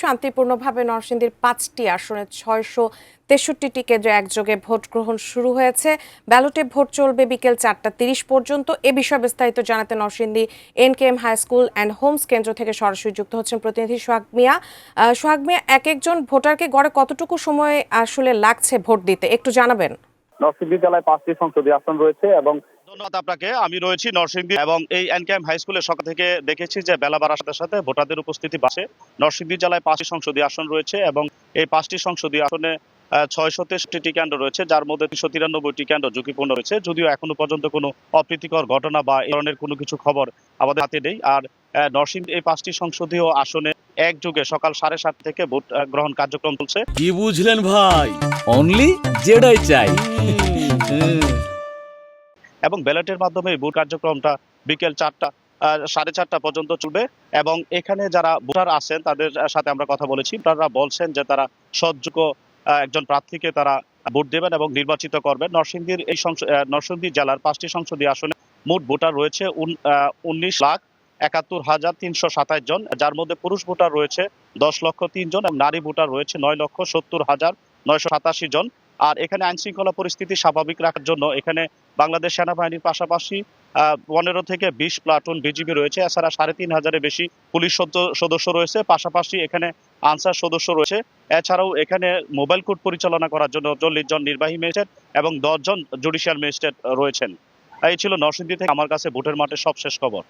শান্তিপূর্ণভাবে নরসিংদীর ৫টি আসনে ৬৬৩টি কেন্দ্রে একযোগে ভোট গ্রহণ শুরু হয়েছে। ব্যালটে ভোট চলবে বিকেল ৪টা ৩০ পর্যন্ত। এ বিষয়ে বিস্তারিত জানাতে Narsingdi NKM high school and homes কেন্দ্র থেকে সরাসরি যুক্ত হচ্ছেন প্রতিনিধি সোহাগ মিয়া। সোহাগ মিয়া, এক একজন ভোটারকে গড়ে কতটুকু সময় আসলে লাগছে ভোট দিতে, একটু জানাবেন। নরসিংদী জেলায় 5টি সংসদীয় আসন রয়েছে এবং ধন্যবাদ আপনাকে। আমি রয়েছি নরসিংদী এবং এই এনকেএম হাই স্কুলের সকাল থেকে দেখেছি যে বেলা বাড়ার সাথে সাথে ভোটারদের উপস্থিতি বাড়ছে। নরসিংদী জেলায় 5টি সংসদীয় আসন রয়েছে এবং এই 5টি সংসদীয় আসনে ৬৬৩টি কেন্দ্র রয়েছে, যার মধ্যে ৩৯৩টি কেন্দ্র ঝুঁকিপূর্ণ রয়েছে। যদিও এখনো পর্যন্ত কোনো অপ্রীতিকর ঘটনা বা এই ধরনের কোনো কিছু খবর আমাদের হাতে নেই। আর নরসিংদী এই 5টি সংসদীয় আসনে একযোগে সকাল 7:30 থেকে ভোট গ্রহণ কার্যক্রম চলছে। কি বুঝলেন ভাই? অনলি যেটাই চাই। এবং ব্যালটের মাধ্যমে ভোট কার্যক্রমটা বিকেল 4টা 4:30 পর্যন্ত চলবে। এবং এখানে যারা ভোটার আছেন তাদের সাথে আমরা কথা বলেছি। ভোটাররা বলছেন যে তারা সৎযোগ্য একজন প্রার্থীকে তারা ভোট দেবেন এবং নির্বাচিত করবেন। নরসিংদী জেলার 5টি সংসদীয় আসনে মোট ভোটার রয়েছে 19,71,327 জন, যার মধ্যে পুরুষ ভোটার রয়েছে 10,03,000 জন এবং নারী ভোটার রয়েছে 9,70,987 জন। আর এখানে আইন শৃঙ্খলা পরিস্থিতি স্বাভাবিক রাখার জন্য এখানে বাংলাদেশ সেনাবাহিনীর পাশাপাশি 15 থেকে 20 প্লাটুন বিজিবি রয়েছে। এছাড়া 3,500-এর বেশি পুলিশ সদস্য রয়েছে। পাশাপাশি এখানে আনসার সদস্য রয়েছে। এছাড়াও এখানে মোবাইল কোর্ট পরিচালনা করার জন্য 40 জন নির্বাহী ম্যাজিস্ট্রেট এবং 10 জন জুডিশিয়াল ম্যাজিস্ট্রেট রয়েছেন। এই ছিল নরসিংদী থেকে আমার কাছে ভোটের মাঠে সবশেষ খবর।